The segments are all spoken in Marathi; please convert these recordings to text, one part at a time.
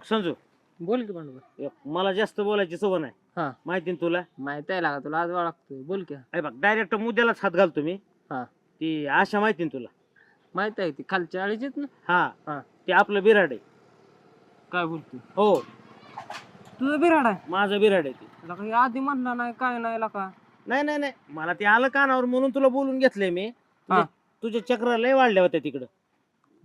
संजू बोल की पांडुबा. मला जास्त बोलायची सवय नाही. हा माहिती ना तुला. माहित आहे लागा तुला आज लागतोय. बोल की. बघ डायरेक्ट मुद्द्यालाच हात घालतो मी. हा ती आशा माहिती ना तुला. माहित आहे ती खालच्या आळीचीच ना. हा हा ते आपलं बिराड आहे. काय बोलतो हो तुझं बिराड आहे. माझं बिराड आहे ते. लका हे आधी म्हणला नाही काय नाही लका. नाही नाही नाही मला ते आलं कानावर म्हणून तुला बोलून घेतलंय मी. हा. तुझ्या चक्रा लय वाढल्या होत्या तिकडं.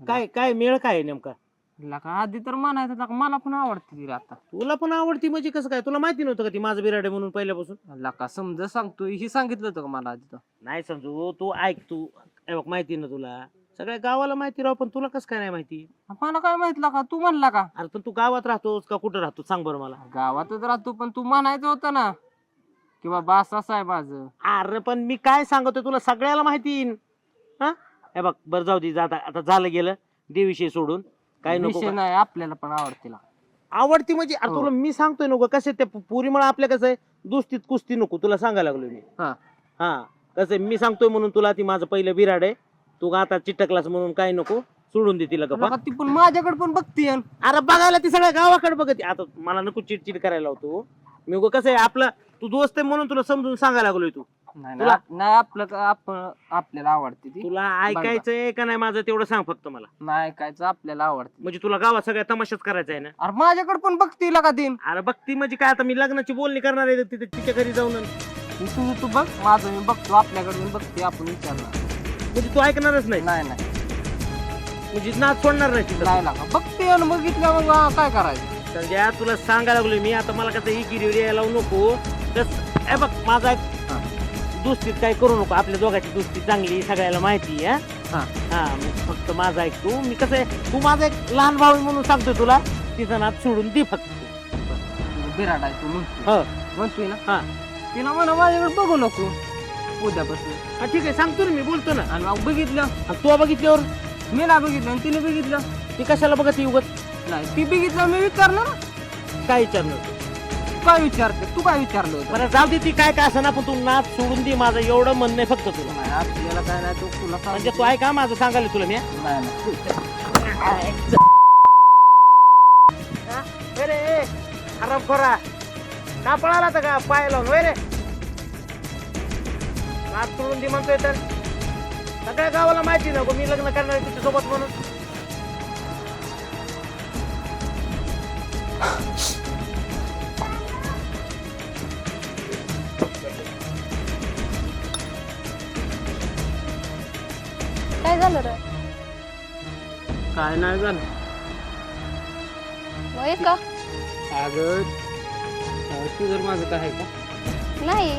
काय काय मेळ काय आहे नेमका. लका आधी तर म्हणायचं लका मला पण आवडते ती रे आता. तुला पण आवडती म्हणजे कसं काय तुला माहिती नव्हतं का ती माझं बिराड आहे म्हणून पहिल्यापासून. लका समज सांगतोय ही सांगितलं होतं का मला आधी तर. नाही समजू तू ऐक तू. बघ माहिती ना तुला सगळ्या गावाला माहिती राव पण तुला कसं काय नाही माहिती. मला काय माहित लका तू म्हणला का. अरे पण तू गावात राहतोस का कुठं राहतो सांग बरं मला. गावातच राहतो पण तू म्हणायचं होतं ना की बाबा असं आहे माझं. अरे पण मी काय सांगतोय तुला सगळ्याला माहिती. हा हे बघ बरं जाऊ दे जाता आता झालं गेलं देविषयी सोडून काय नको विषय नाही आपल्याला पण आवडते लका. आवडती म्हणजे अरे हो. तुला मी सांगतोय नको कसे ते पुरी मला आपल्या कसं आहे दुस्तीत कुस्ती नको तुला सांगायला लागलो मी. हा हा कसं मी सांगतोय म्हणून तुला ती माझं पहिलं बिराड आहे. तू आता चिटकलास म्हणून काय नको सोडून दे तिला गप्पा. लका ती पण माझ्याकडे पण बघते. अरे बघायला ती सगळ्या गावाकडे बघते आता मला नको चिडचिड करायला होतो मी उगा कसं आहे आपला तू दोस्त आहे म्हणून तुला समजून सांगायला लागलोय तू. नाही तुला- नाही आपलं आपण आपल्याला आवडते ती. तुला ऐकायचंय का नाही माझं तेवढं सांग फक्त मला. नाही ऐकायचं आपल्याला आवडते. म्हणजे तुला गावात सगळ्या तमाशाच करायचा आहे ना. अरे माझ्याकडे पण बघते लका तीन. अरे बघती म्हणजे काय आता मी लग्नाची बोलणी करणार आहे तिथे तिच्या घरी जाऊन तू बघ माझं मी बघतो आपल्याकडे मी बघते आपण विचारणार. म्हणजे तू ऐकणारच नाही नाही नाही म्हणजे नाच सोडणार नाही तिथं. नाही लका बघते आणि बघितलं मग काय करायचं. संजय तुला सांगायला लागलोय मी आता मला कसं ही गिरी यायला लावू नको हे बघ माझा एक दोस्तीत काय करू नको आपल्या दोघांची दोस्ती चांगली सगळ्याला माहिती आहे. हा हा मग फक्त माझा ऐक तू मी कसं आहे तू माझा एक लहान भाऊ आहे म्हणून सांगतोय तुला तिचा नाच सोडून दे फक्त. बिराड आहे तू म्हणतोय हो म्हणतोय ना. हा तिला म्हणा माझ्याकडे बघू नको उद्यापासून. हा ठीक आहे सांगतो ना मी बोलतो ना. आणि मग बघितलं आणि तू बघितल्यावर मी नाही बघितलं आणि तिने बघितलं. ती कशाला बघत उगत नाही ती बघितलं मी विचारलं ना. काय विचारणार काय विचारते तू काय विचारलं होतं. बरं जाऊ दे ती काय काय असं पण तू नाच सोडून दे माझं एवढं म्हणणं आहे फक्त तुला. नाही आपल्याला काय नाही तू तुला म्हणजे तू ऐका माझं सांगायला तुला मी खराब खरा का पळाला तर का पाय लावून वय रे नाच सोडून दे म्हणतोय तर सगळ्या गावाला माहिती नको मी लग्न करणार आहे तुझ्यासोबत म्हणून. काय झालं रे. काय नाही झालं. वय का अगं तू जर माझं काय आहे का नाही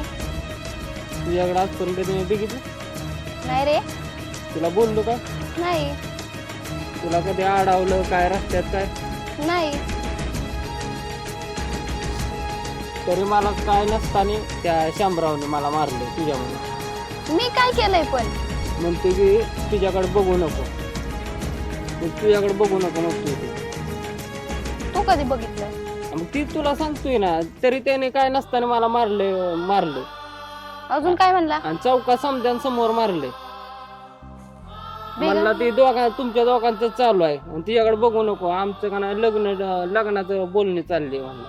तुझ्याकडे आजपर्यंत मी बघितलं नाही रे तुला बोललो का नाही तुला कधी अडवलं काय रस्त्यात काय नाही तरी मला काय नसताना त्या शामरावने मला मारलं तुझ्यामुळे. मी काय केलंय पण म्हणतो की तुझ्याकडे बघू नको तुझ्याकडे बघू नको म्हणतो तू कधी बघितलं. मग ती तुला सांगतोय ना तरी त्याने काय नसताना मला मारलं अजून काय म्हणला. आणि चौका समोर मारले. म्हणला ते तुमच्या दोघांचं चालू आहे आणि तिच्याकडे बघू नको आमचं का नाही लग्नाचं बोलणी चालली म्हणलं.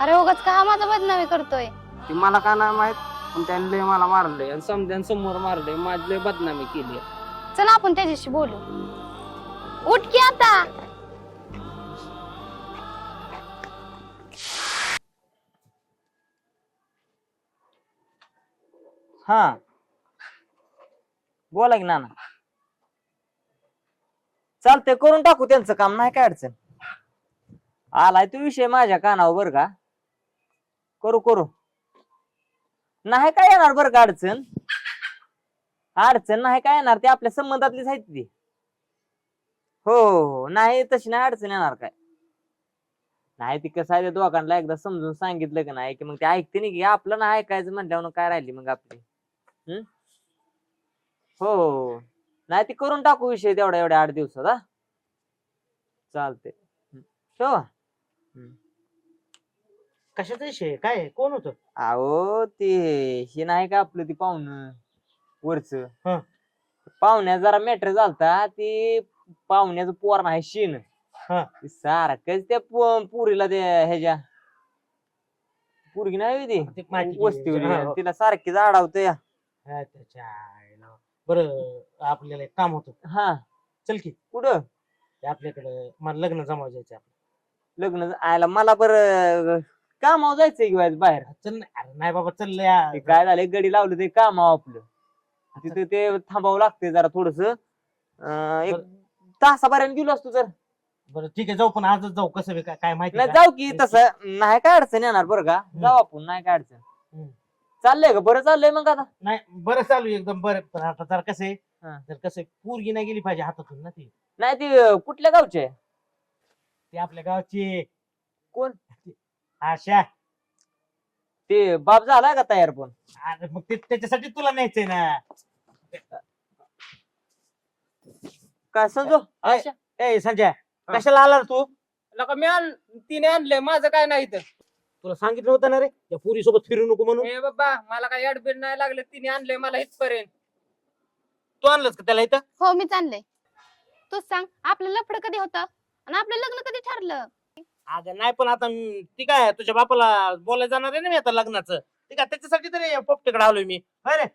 अरे उगाच का माझा बदनामी करतोय. ती मला का नाही माहित पण त्याने लय मला मारले आणि समोर मारले माझी लय बदनामी केली. चला आपण त्याच्याशी बोलू. उठ की आता. हा बोला की नाना चालतंय करून टाकू त्यांचं काम नाही काय अडचण. आलाय तो विषय माझ्या कानावर बर का करू करू नाही काय येणार बरं का अडचण अडचण नाही काय येणार ते आपल्या संबंधातलीच आहेत ती. हो हो नाही तशी नाही अडचण येणार काय नाही ती कसं आहे दोघांना एकदा समजून सांगितलं का नाही की मग ते ऐकते नाही की आपलं नाही ऐकायचं म्हणल्यावर काय राहिली मग आपली. हो नाही ती करून टाकू विषय एवढ्या 8 दिवसात. हा चालते ठेवा. कशाचा विषय काय कोण होतं. अहो ते हे नाही का आपलं ती पाहुणं वरच हं. पाहुण्या जरा मॅटर झालता ती पाहुण्याचं पोर नाही शीन हा. ती सारखंच त्या पुरीला ते ह्याच्या पुरगी नाही ती ते माहिती वस्तीवर हा, हो. तिला सारखीच आडावतं या. हा, त्याच्या आईला. बरं आपल्याला एक काम होतं. हा चल की कुठं ते आपल्याकडे मला लग्न जमावं जायचं आपलं. लग्न आयला मला बरं कामावर जायचंय की बाहेर. चल ना. अरे नाही बाबा चाललंय ते काय झालंय गडी लावलं ते कामावर आपलं तिथे ते थांबावं लागतंय जरा थोडस एक तासाभराने गेलो असतो तर. बरं ठीक आहे जाऊ पण आजच जाऊ कसं बी काय माहिती नाही का? जाऊ की तसं नाही काय अडचण येणार बरं का जाऊ आपण नाही काय अडचण हम्म. चाललंय का बरं चाललंय मग आता. नाही बरं चालू आहे एकदम बरं पण आता जर कसं आहे हा. तर कसं आहे, पोरगी नाही गेली पाहिजे हातातून ना ती. नाही ती कुठल्या गावचे आहे? ती आपल्या गावची कोण आशा. ते बाप झालाय का तयार पण. अरे मग त्याच्यासाठी तुला न्यायचंय ना. काय समजू ए संजय कशाला आला रे तू? लका तिने आणलंय माझं काय नाही तर. तुला सांगितलं होतं ना रे त्या पुरी सोबत फिरू नको म्हणून. ए बाबा मला काय अडबीड नाही लागलं तिने आणलंय मला इथपर्यंत. तू आणलंस का त्याला इथं? हो मी चाललंय. तूच सांग आपलं लफड कधी होतं आणि आपलं लग्न कधी ठरलं? अगं नाही पण आता ती काय तुझ्या बापाला बोलायला जाणार आहे ना मी आता लग्नाचं. ठीक आहे त्याच्यासाठी तरी पोपटीकडे आलोय मी. अरे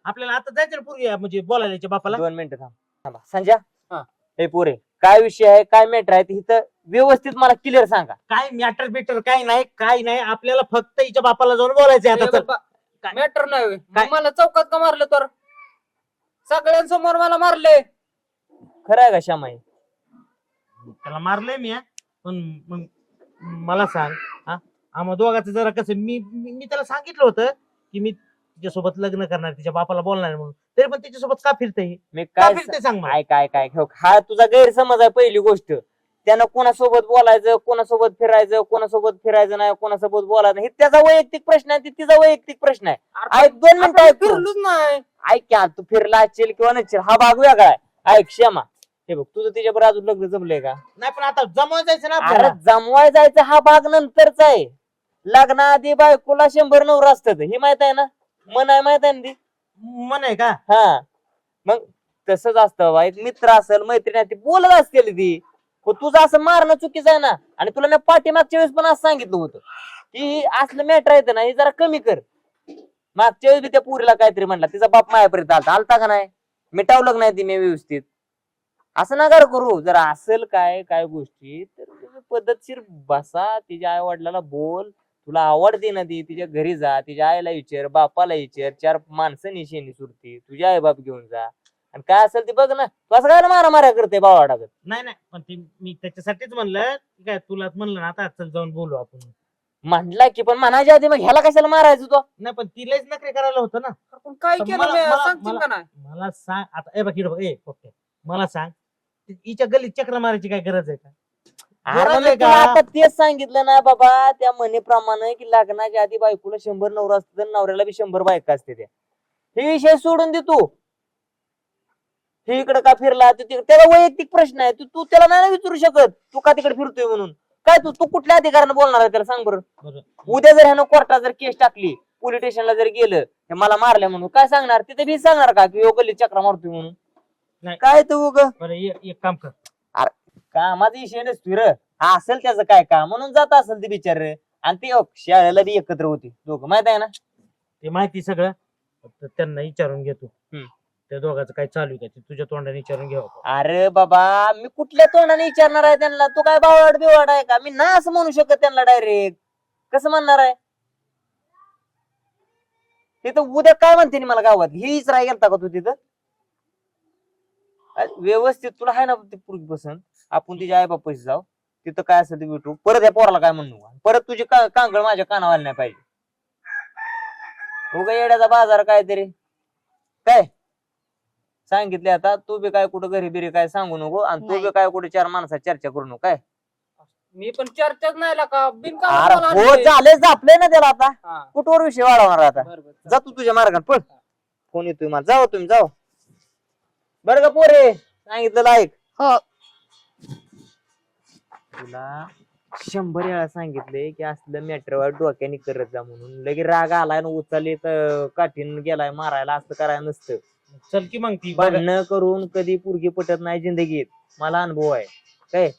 आपल्याला आता जायचं ना पुरी म्हणजे बोलायला याच्या बापाला. 2 मिनिटं थांबा संजय. हा. हे पोरे काय विषय आहे काय मॅटर आहे ते इथं व्यवस्थित मला क्लिअर सांगा. काय मॅटर बिटर काय नाही आपल्याला फक्त हिच्या बापाला जाऊन बोलायचंय आता. चल. काय? मॅटर नाही होय. काय? मग मला चौकात का मारलं तर सगळ्यांसमोर मला मारले. खरं आहे का श्यामाई? त्याला मारलंय मी हा. पण मग मला सांग हा आम्हा दोघांचं जरा कसं मी त्याला सांगितलं होतं की मी तिच्यासोबत लग्न करणार तिच्या बापाला बोलणार म्हणून. तरी पण तिच्यासोबत का फिरतय मी का काय फिरते सांग मला. काय हा तुझा गैरसमज आहे पहिली गोष्ट. त्यानं कोणासोबत बोलायचं कोणासोबत फिरायचं नाही कोणासोबत बोलायचं नाही हे त्याचा वैयक्तिक प्रश्न आहे तिचा वैयक्तिक प्रश्न आहे. ऐक 2 मिनिटं ऐक तू. फिरलोच नाही. ऐक क्या तू फिरला असेल किंवा नसेल हा भाग वेगळा आहे. ऐक श्यामा हे बघ तुझं तिच्याबरोबर अजून लग्न जमलंय का? नाही पण आता जमवायचं जायचं ना अरे आपल्याला. जमवाय जायचं हा भाग नंतरचा आहे. लग्नाआधी बायकोला 100 नवरा असतात हे माहित आहे ना. मन आहे माहित आहे ना ती. मन आहे का? हा मग तसंच असतं बा. एक मित्र असेल मैत्रीण आहे ती बोलत असतील ती. पण तुझं असं मारणं चुकीचं आहे ना. आणि तुला मी पाठीमागच्या वेळेस पण असं सांगितलं होतं की असलं मॅटर येतं ना हे जरा कमी कर. मागच्या वेळेस बी त्या पुरीला काहीतरी म्हणला तिचा बाप मायापर्यंत आलता का नाही मिटावलं नाही ती मी व्यवस्थित. असं नका करू. जरा असेल काय गोष्टी तर तुम्ही पद्धतशीर बसा तिच्या आई वडिलाला बोल. तुला आवडते ना ती तिच्या घरी जा तिच्या आईला विचार बापाला विचार 4 माणसं निशेनी सुरती तुझ्या आई बाप घेऊन जा आणि काय असेल ते बघ ना. तू असं काय मारा करते बाबा टाकत. नाही पण ती मी त्याच्यासाठीच म्हणलं की काय तुला म्हणलं ना आता चल जाऊन बोलू आपण. म्हणला की पण म्हणायच्या आधी मग ह्याला कशाला मारायचं तो. नाही पण तिलाच नखरे करायला होतं ना. पण काय तर केलं मला- मी मला- सांगतील मला- का नाही? मला सांग आता ए बघ इकडं बघ. ओके मला सांग हिच्या गल्लीत चक्र मारायची काय गरज आहे का? अरे गरज मी आहे तुला का? आता तेच सांगितलं ना बाबा त्या म्हणीप्रमाणे की लग्नाच्या आधी बायकोला 100 नवरा असतं तर नवऱ्याला बी 100 बायका असते त्या. हे विषय सोडून दे तू. हे इकडे का फिरला त्याला वैयक्तिक प्रश्न आहे. तू त्याला नाही विचारू शकत तू का तिकडे फिरतोय म्हणून. काय तू कुठल्या अधिकारानं बोलणार आहे त्याला सांग बरं. बरं. उद्या जर ह्यानं कोर्टात जर केस टाकली पोलीस स्टेशनला जर गेलं हे मला मारल्या म्हणून काय सांगणार तिथे बी सांगणार का की गल्ली चक्रा मारतोय म्हणून. नाही. काय तू उग बरं एक काम कर. कामाचा विषय नसतोय र. हा असेल त्याचं काय काम म्हणून जात असेल ते बिचार. आणि ते शाळेला बी एकत्र होती दोघं माहित आहे ना. ते माहिती सगळं फक्त त्यांना विचारून घेतो. हम्म. त्या दोघांचं काय चालू आहे का ते तुझ्या तोंडाने विचारून घ्यावं. अरे बाबा मी कुठल्या तोंडाने विचारणार आहे त्यांना. तू काय बावड बिवाड आहे का? मी ना असं म्हणू शकत त्यांना डायरेक्ट. कसं म्हणणार आहे तिथं उद्या काय म्हणते नी मला गावात हीच राह गेलता का तू तिथं. व्यवस्थित तुला आहे ना ते पूर्वी पसंत आपण तिच्या आई बापाशी जाऊ तिथं काय असेल ते भेटू. परत या पोराला काय म्हणू परत तुझी कांगळ माझ्या कानावाला नाही पाहिजे. उगा येड्याचा बाजार काहीतरी काय सांगितले. आता तू बी काय कुठं घरी बिरी काय सांगू नको आणि तू बी काय कुठे 4 माणसात चर्चा करू नको काय. मी पण चर्चाच नाही का अरे बिनकामाला हो आणलंय. झाले झापले ना त्याला आता हा, कुठवर विषय वाढवणार आता. बरं, बरं. जा तू तुझ्या मार्गात पळ. फोन येतोय मला जाओ तुम्ही जाओ. बरं का पोरे सांगितलं ऐक. हो तुला 100 वेळा सांगितले की असलं मॅटरवर डोक्याने करत जा म्हणून. लगे राग आलाय ना उचलले तर काठीन गेलाय मारायला असं करायला नसतं. चल की मग ती भांडणं करून कधी पोरगी पटत नाही जिंदगीत. मला अनुभव आहे काय.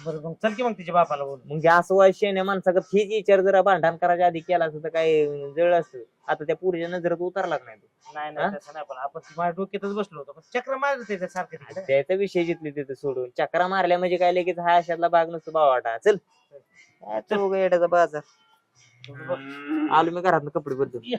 बरं मग चल की मग तिच्या बापाला बोल. मग हे असं वैश्याने माणसाकडे हेच विचार जरा भांडण करायच्या आधी केला असतं तर काय जळ असतं. आता त्या पुरीच्या नजरेत उतरलाच नाही तो. नाही हा? नाही तसं नाही, पण आपण माझ्या डोक्यातच बसलो होतो, पण चक्र मारत आहे सारखं तिकडे. त्याचा विषय जिथले तिथे सोडून चक्रा मारल्या म्हणजे काय लगेच हा अशातला भाग नसतो बावाटा. चल काय तो येड्याचा बाजार. आलो मी घरात कपडे बदलून.